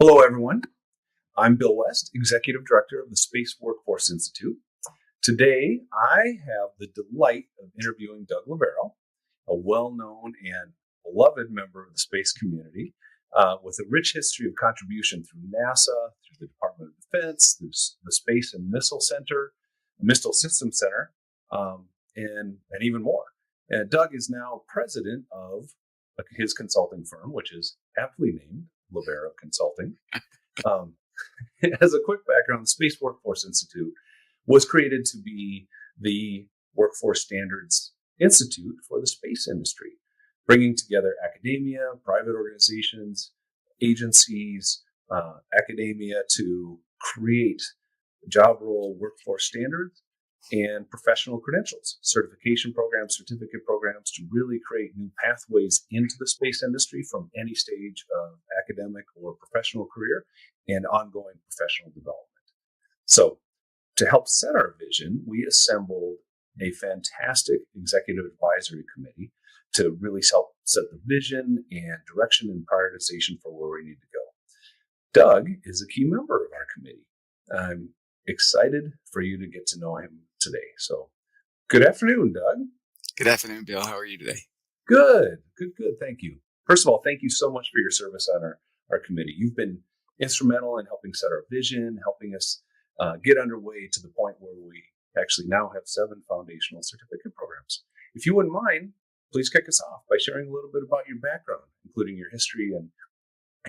Hello, everyone. I'm Bill West, Executive Director of the Space Workforce Institute. Today, I have the delight of interviewing Doug Loverro, a well-known and beloved member of the space community with a rich history of contribution through NASA, through the Department of Defense, through the Space and Missile Center, Missile Systems Center, and even more. And Doug is now president of his consulting firm, which is aptly named Loverro Consulting. As a quick background, the Space Workforce Institute was created to be the workforce standards institute for the space industry, bringing together academia, private organizations, agencies, academia to create job role workforce standards and professional credentials, certification programs, certificate programs to really create new pathways into the space industry from any stage of academic or professional career and ongoing professional development. So to help set our vision, we assembled a fantastic executive advisory committee to really help set the vision and direction and prioritization for where we need to go. Doug is a key member of our committee. I'm excited for you to get to know him today. So good afternoon, Doug. Good afternoon, Bill. How are you today? Good. Thank you. First of all, thank you so much for your service on our committee. You've been instrumental in helping set our vision, helping us get underway to the point where we actually now have 7 foundational certificate programs. If you wouldn't mind, please kick us off by sharing a little bit about your background, including your history in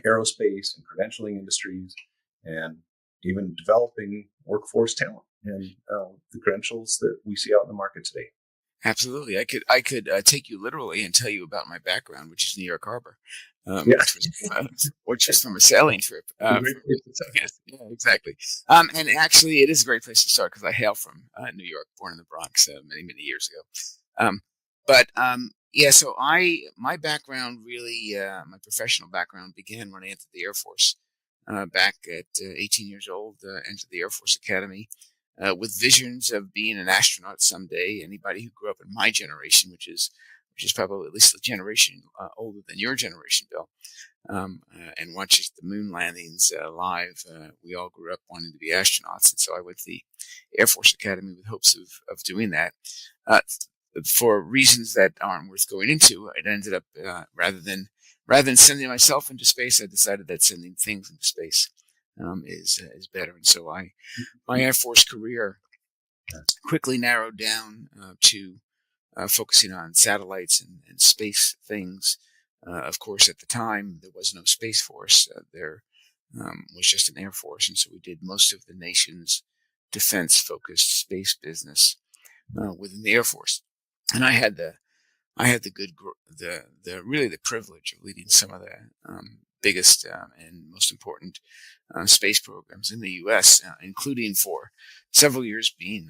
aerospace and credentialing industries, and even developing workforce talent and the credentials that we see out in the market today. Absolutely. I could take you literally and tell you about my background, which is New York Harbor, which was from a sailing trip. Yeah, exactly. And actually, it is a great place to start because I hail from New York, born in the Bronx many years ago. So my background really, my professional background began when I entered the Air Force. Back at 18 years old, entered the Air Force Academy with visions of being an astronaut someday. Anybody who grew up in my generation, which is probably at least a generation older than your generation, Bill, and watches the moon landings live, we all grew up wanting to be astronauts. And so I went to the Air Force Academy with hopes of doing that. For reasons that aren't worth going into, it ended up rather than sending myself into space, I decided that sending things into space is better. And so my Air Force career quickly narrowed down to focusing on satellites and space things. Of course, at the time, there was no Space Force. There was just an Air Force. And so we did most of the nation's defense-focused space business within the Air Force. And I had the privilege of leading some of the biggest and most important space programs in the U.S., including for several years being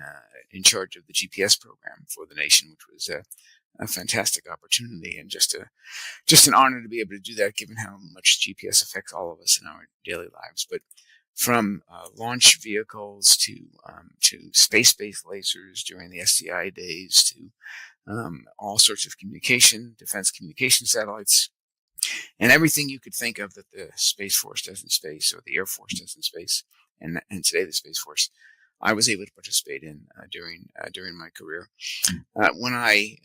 in charge of the GPS program for the nation, which was a fantastic opportunity and just an honor to be able to do that, given how much GPS affects all of us in our daily lives. But from launch vehicles to space-based lasers during the SDI days to all sorts of defense communication satellites, and everything you could think of that the Space Force does in space or the Air Force does in space, and today the Space Force, I was able to participate in during my career. When I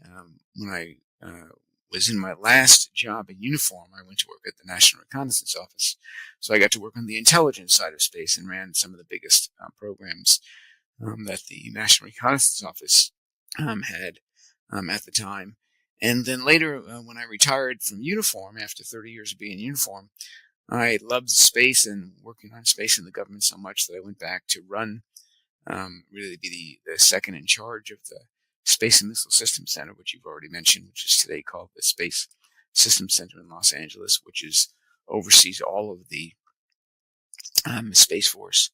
was in my last job in uniform, I went to work at the National Reconnaissance Office, so I got to work on the intelligence side of space and ran some of the biggest programs that the National Reconnaissance Office had at the time. And then later, when I retired from uniform after 30 years of being in uniform, I loved space and working on space in the government so much that I went back to run, really be the second in charge of the Space and Missile Systems Center, which you've already mentioned, which is today called the Space Systems Center in Los Angeles, which oversees all of the Space Force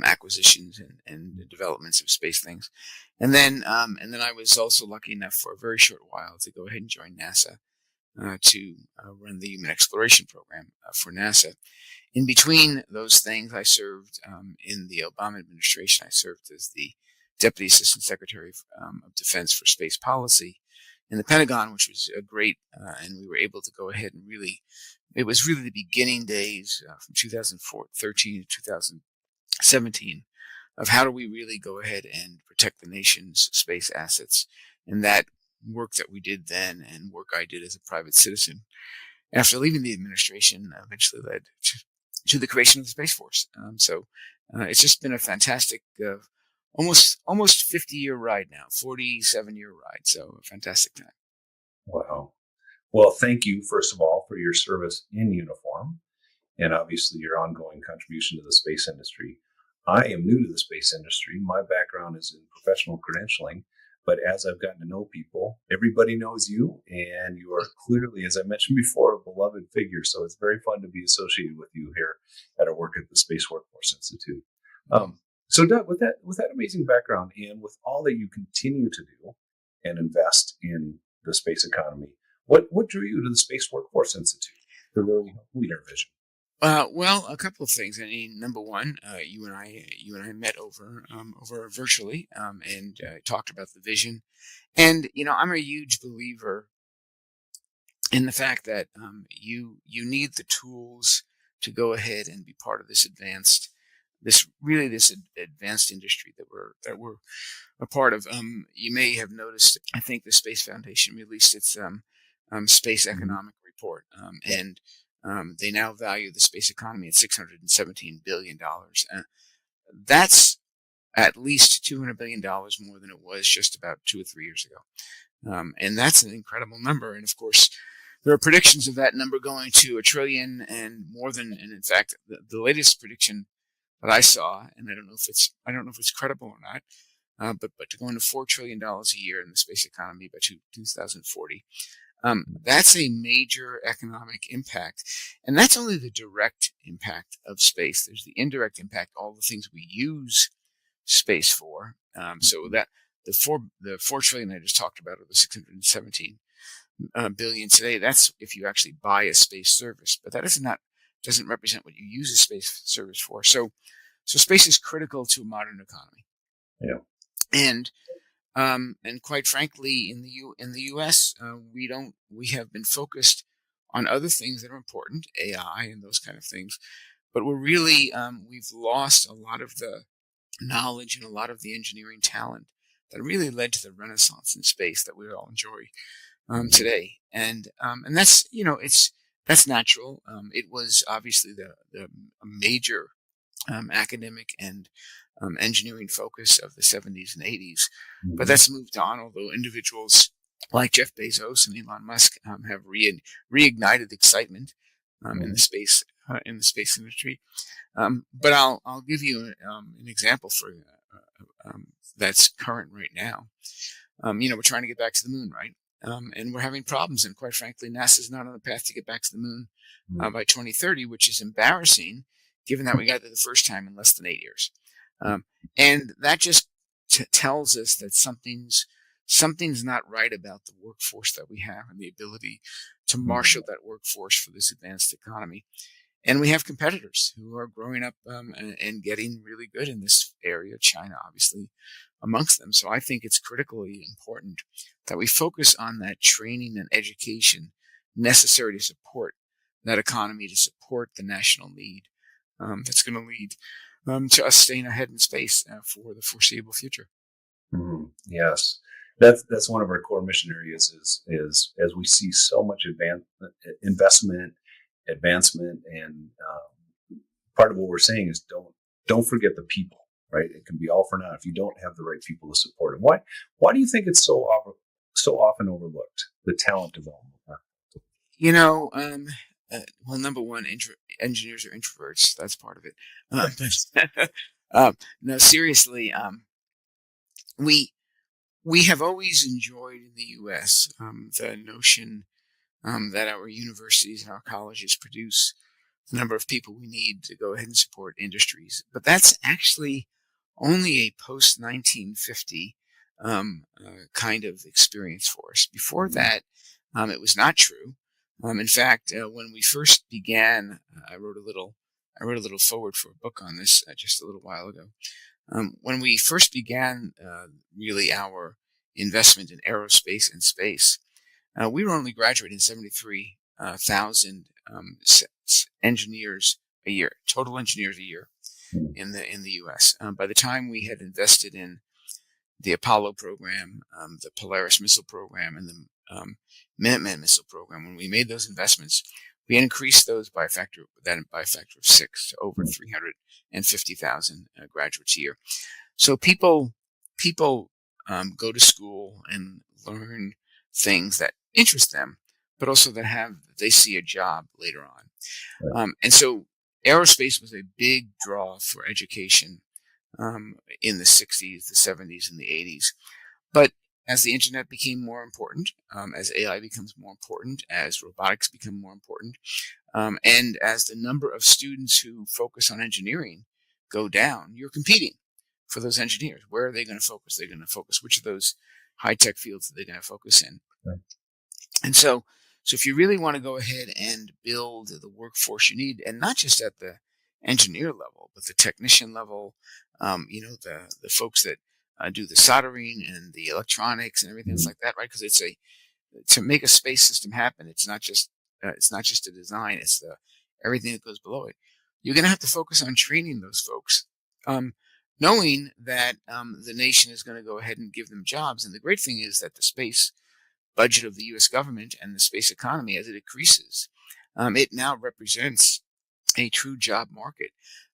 acquisitions and the developments of space things. And then I was also lucky enough for a very short while to go ahead and join NASA to run the Human Exploration Program for NASA. In between those things, I served in the Obama administration. I served as the Deputy Assistant Secretary of Defense for Space Policy in the Pentagon, which was great. And we were able to go ahead and really it was really the beginning days from 2013 to 2017 of how do we really go ahead and protect the nation's space assets. And that work that we did then and work I did as a private citizen after leaving the administration eventually led to the creation of the Space Force. It's just been a fantastic, almost 50-year ride now, 47-year ride. So a fantastic time. Wow. Well, thank you, first of all, for your service in uniform and obviously your ongoing contribution to the space industry. I am new to the space industry. My background is in professional credentialing, but as I've gotten to know people, everybody knows you, and you are clearly, as I mentioned before, a beloved figure. So it's very fun to be associated with you here at our work at the Space Workforce Institute. So Doug, with that amazing background and with all that you continue to do and invest in the space economy, what drew you to the Space Workforce Institute to really help lead our vision? Well, a couple of things. I mean, number one, you and I met over virtually, and talked about the vision. And I'm a huge believer in the fact that you need the tools to go ahead and be part of this advanced industry that we're a part of. You may have noticed, I think the Space Foundation released its space economic report, and they now value the space economy at $617 billion. That's at least $200 billion more than it was just about 2 or 3 years ago. And that's an incredible number. And of course, there are predictions of that number going to $1 trillion and more than. And in fact, the latest prediction that I saw, and I don't know if it's credible or not, but to go into $4 trillion a year in the space economy by 2040. That's a major economic impact. And that's only the direct impact of space. There's the indirect impact, all the things we use space for. So that the $4 trillion I just talked about, or the 617 billion today, that's if you actually buy a space service, but that doesn't represent what you use a space service for. So space is critical to a modern economy. Yeah. And quite frankly, in the U.S., we have been focused on other things that are important, AI and those kind of things, but we've lost a lot of the knowledge and a lot of the engineering talent that really led to the renaissance in space that we all enjoy today. And that's that's natural. It was obviously the major academic and engineering focus of the 70s and 80s, but that's moved on. Although individuals like Jeff Bezos and Elon Musk have reignited excitement in the space industry. But I'll give you an example for that's current right now. We're trying to get back to the moon, right? And we're having problems. And quite frankly, NASA's not on the path to get back to the moon by 2030, which is embarrassing, given that we got there the first time in less than 8 years. And that just tells us that something's not right about the workforce that we have and the ability to marshal that workforce for this advanced economy. And we have competitors who are growing up and getting really good in this area, China obviously amongst them. So I think it's critically important that we focus on that training and education necessary to support that economy, to support the national need that's going to lead to us staying ahead in space for the foreseeable future. Yes, that's one of our core mission areas. Is as we see so much investment, advancement, and part of what we're saying is don't forget the people. Right, it can be all for naught if you don't have the right people to support it. Why do you think it's so often overlooked, the talent development? Well, number one, engineers are introverts. That's part of it. No, seriously, we have always enjoyed in the U.S. The notion that our universities and our colleges produce the number of people we need to go ahead and support industries. But that's actually only a post-1950 kind of experience for us. Before that, it was not true. In fact, when we first began, I wrote a little forward for a book on this just a little while ago. When we first began really our investment in aerospace and space, we were only graduating in 73 engineers a year, total engineers a year in the U.S. By the time we had invested in the Apollo program, the Polaris missile program, and the Minuteman missile program, when we made those investments, we increased those by a factor of 6 to over 350,000 graduates a year. So people go to school and learn things that interest them, but also they see a job later on. Right. And so aerospace was a big draw for education in the 60s, the 70s, and the 80s. But as the internet became more important, as AI becomes more important, as robotics become more important, and as the number of students who focus on engineering go down, you're competing for those engineers. Where are they going to focus? They're going to focus. Which of those high-tech fields are they going to focus in? Right. And so if you really want to go ahead and build the workforce you need, and not just at the engineer level, but the technician level, the folks that do the soldering and the electronics and everything else like that, right? Because to make a space system happen, it's not just a design; it's everything that goes below it. You're going to have to focus on training those folks, knowing that the nation is going to go ahead and give them jobs. And the great thing is that the space budget of the U.S. government and the space economy, as it increases, it now represents a true job market.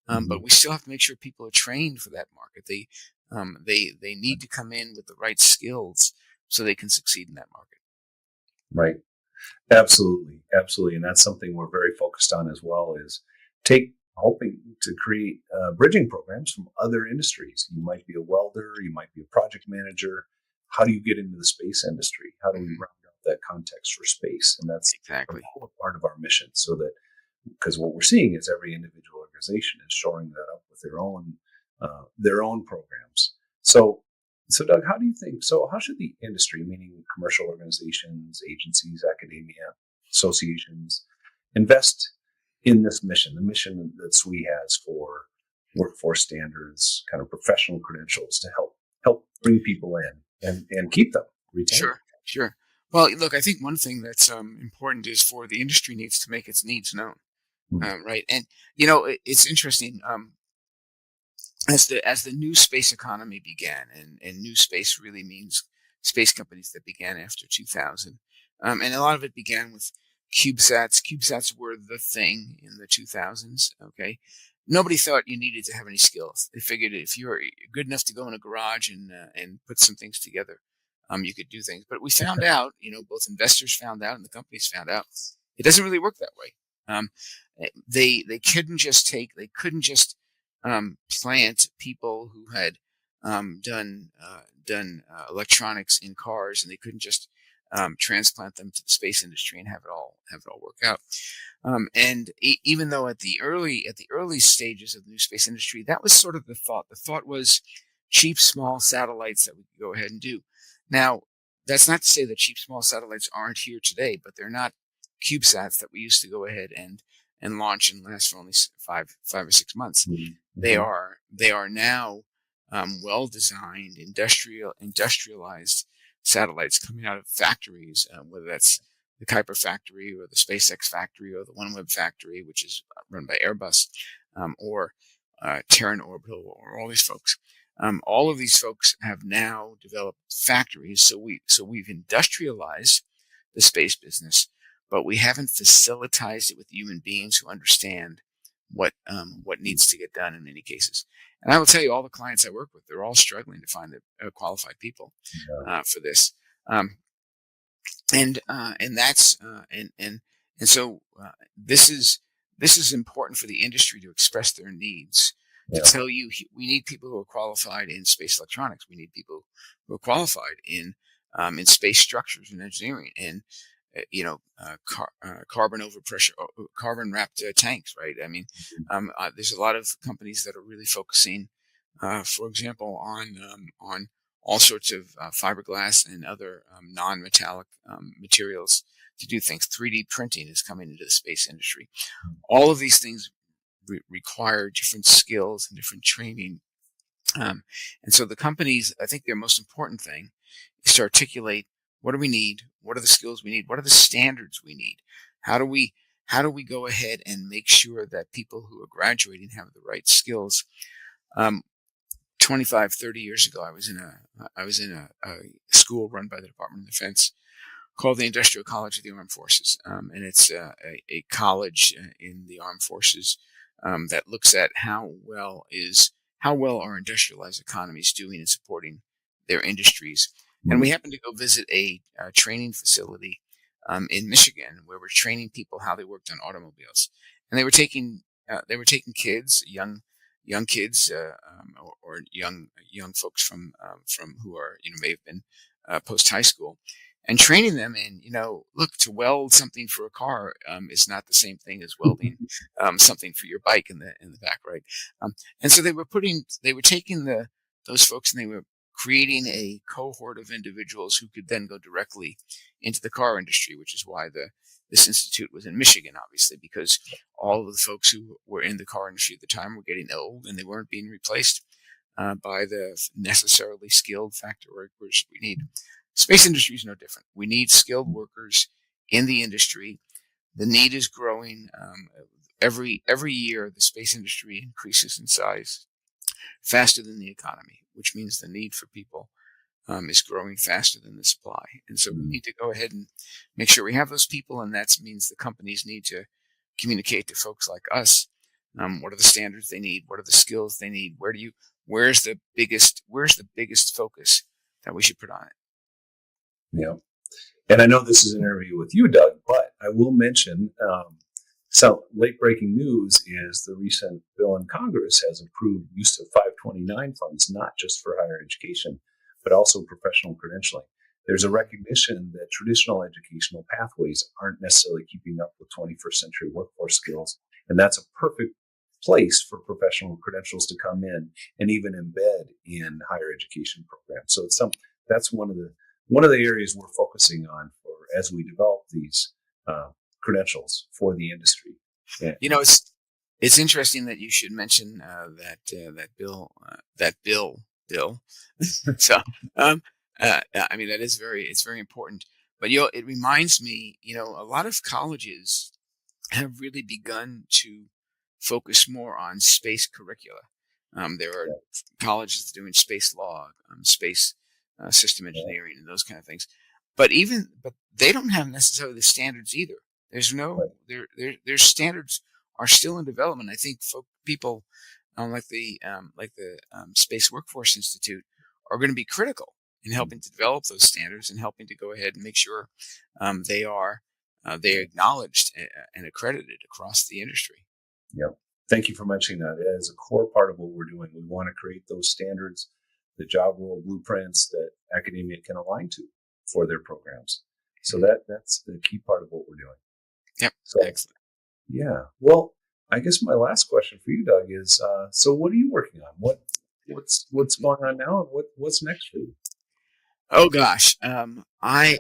But we still have to make sure people are trained for that market. They need to come in with the right skills so they can succeed in that market. Right. Absolutely. And that's something we're very focused on as well, is hoping to create bridging programs from other industries. You might be a welder, you might be a project manager. How do you get into the space industry? How do we round out that context for space? And that's exactly a whole part of our mission, so that, because what we're seeing is every individual organization is shoring that up with their own programs. So Doug, how do you think? So how should the industry, meaning commercial organizations, agencies, academia, associations, invest in this mission, the mission that SWE has for workforce standards, kind of professional credentials to help bring people in and keep them retained? Sure. Well, look, I think one thing that's important is for the industry needs to make its needs known, right? And it's interesting. As the new space economy began, and new space really means space companies that began after 2000, and a lot of it began with CubeSats. CubeSats were the thing in the 2000s. Okay, nobody thought you needed to have any skills. They figured if you were good enough to go in a garage and put some things together, you could do things. But we found out, both investors found out and the companies found out, it doesn't really work that way. They couldn't just plant people who had done electronics in cars, and they couldn't just transplant them to the space industry and have it all work out. And even though at the early stages of the new space industry, that was sort of the thought. The thought was cheap, small satellites that we could go ahead and do. Now, that's not to say that cheap, small satellites aren't here today, but they're not CubeSats that we used to go ahead and launch and last for only 5 or 6 months. Mm-hmm. They are now well-designed, industrialized satellites coming out of factories, whether that's the Kuiper factory or the SpaceX factory or the OneWeb factory, which is run by Airbus, or Terran Orbital, or all these folks. All of these folks have now developed factories. So we've industrialized the space business, but we haven't facilitized it with human beings who understand what needs to get done in many cases. And I will tell you, all the clients I work with, they're all struggling to find qualified people for this. So this is important for the industry to express their needs. To tell you, we need people who are qualified in space electronics. We need people who are qualified in space structures and engineering, and carbon overpressure, carbon wrapped tanks, right? I mean, there's a lot of companies that are really focusing, for example, on all sorts of fiberglass and other non-metallic materials to do things. 3D printing is coming into the space industry. All of these things require different skills and different training. And so the companies, I think their most important thing is to articulate, what do we need? What are the skills we need? What are the standards we need? How do we go ahead and make sure that people who are graduating have the right skills? 25, 30 years ago, I was in a school run by the Department of Defense called the Industrial College of the Armed Forces, and it's a college in the Armed Forces that looks at how well are industrialized economies doing in supporting their industries. And we happened to go visit a training facility in Michigan where we're training people how they worked on automobiles, and they were taking kids, young kids, or young folks from who are may have been post high school, and training them in, look, to weld something for a car is not the same thing as welding something for your bike in the back, right? And so they were taking those folks, and they were creating a cohort of individuals who could then go directly into the car industry, which is why this institute was in Michigan, obviously, because all of the folks who were in the car industry at the time were getting old, and they weren't being replaced by the necessarily skilled factory workers we need. Space industry is no different. We need skilled workers in the industry. The need is growing. Every year, the space industry increases in size faster than the economy, which means the need for people is growing faster than the supply. And so we need to go ahead and make sure we have those people, and that means the companies need to communicate to folks like us. What are the standards they need? What are the skills they need? Where's the biggest focus that we should put on it? Yeah. And I know this is an interview with you, Doug, but I will mention some late-breaking news is the recent bill in Congress has approved use of 529 funds, not just for higher education, but also professional credentialing. There's a recognition that traditional educational pathways aren't necessarily keeping up with 21st century workforce skills, and that's a perfect place for professional credentials to come in and even embed in higher education programs. So that's one of the areas we're focusing on as we develop these credentials for the industry. Yeah. It's interesting that you should mention that bill. So, I mean, it's very important. But it reminds me, a lot of colleges have really begun to focus more on space curricula. There are colleges that are doing space law, space system engineering, and those kind of things. But they don't have necessarily the standards either. Their standards are still in development. I think people like the Space Workforce Institute are going to be critical in helping to develop those standards and helping to go ahead and make sure they're acknowledged and accredited across the industry. Yep. Thank you for mentioning that. It is a core part of what we're doing. We want to create those standards, the job role blueprints that academia can align to for their programs. So that's the key part of what we're doing. Yep. So, excellent. Yeah. Well, I guess my last question for you, Doug, is so what are you working on? What's going on now, and what's next for you? Oh gosh, I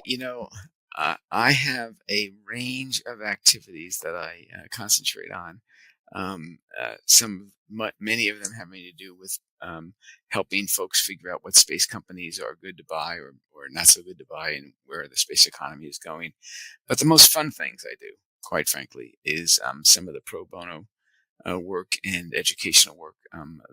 have a range of activities that I concentrate on. Many of them having to do with helping folks figure out what space companies are good to buy or not so good to buy, and where the space economy is going. But the most fun things I do, quite frankly, is some of the pro bono work and educational work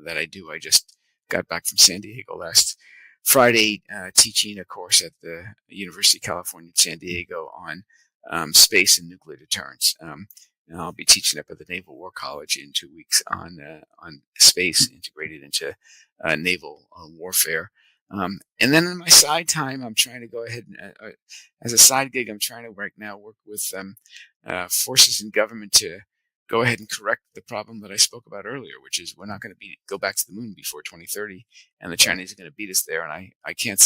that I do. I just got back from San Diego last Friday, teaching a course at the University of California, San Diego on space and nuclear deterrence. And I'll be teaching up at the Naval War College in 2 weeks on space integrated into naval warfare. And then in my side time, I'm trying to go ahead and, as a side gig, I'm trying to work with forces in government to go ahead and correct the problem that I spoke about earlier, which is we're not going to go back to the moon before 2030, and the Chinese are going to beat us there. And I can't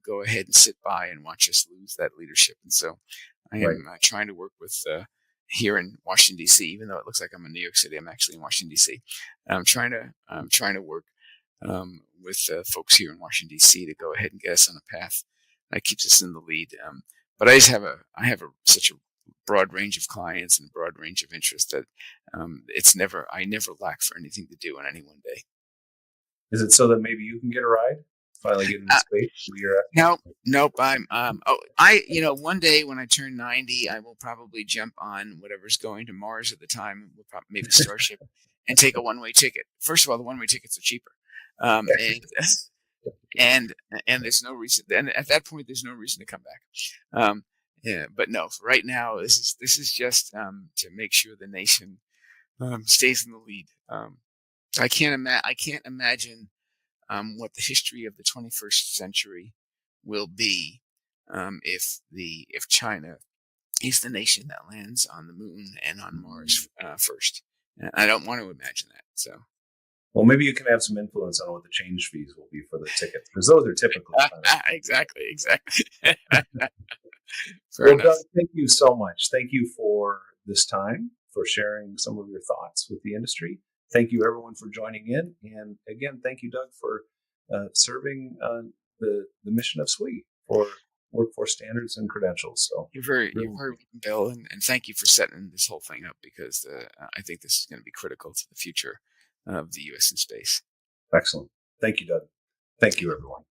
go ahead and sit by and watch us lose that leadership. And so I am trying to work with here in Washington D.C. Even though it looks like I'm in New York City, I'm actually in Washington D.C. I'm trying to work with folks here in Washington D.C. to go ahead and get us on a path that keeps us in the lead. But I have such a broad range of clients and a broad range of interests that I never lack for anything to do on any one day. Is it so that maybe you can get a ride? finally get into space? Nope. One day when I turn 90, I will probably jump on whatever's going to Mars at the time. We'll probably maybe Starship and take a one-way ticket. First of all, the one-way tickets are cheaper, and there's no reason. And at that point, there's no reason to come back. But no, right now this is just to make sure the nation stays in the lead. I can't imagine what the history of the 21st century will be if China is the nation that lands on the moon and on Mars first. I don't want to imagine that. So, well, maybe you can have some influence on what the change fees will be for the tickets, because those are typical. Exactly. Well, Doug, thank you so much. Thank you for this time, for sharing some of your thoughts with the industry. Thank you, everyone, for joining in. And again, thank you, Doug, for serving the mission of SWE for workforce standards and credentials. So you're very welcome, Bill, and thank you for setting this whole thing up, because I think this is going to be critical to the future of the U.S. in space. Excellent. Thank you, Doug. Thank you, everyone.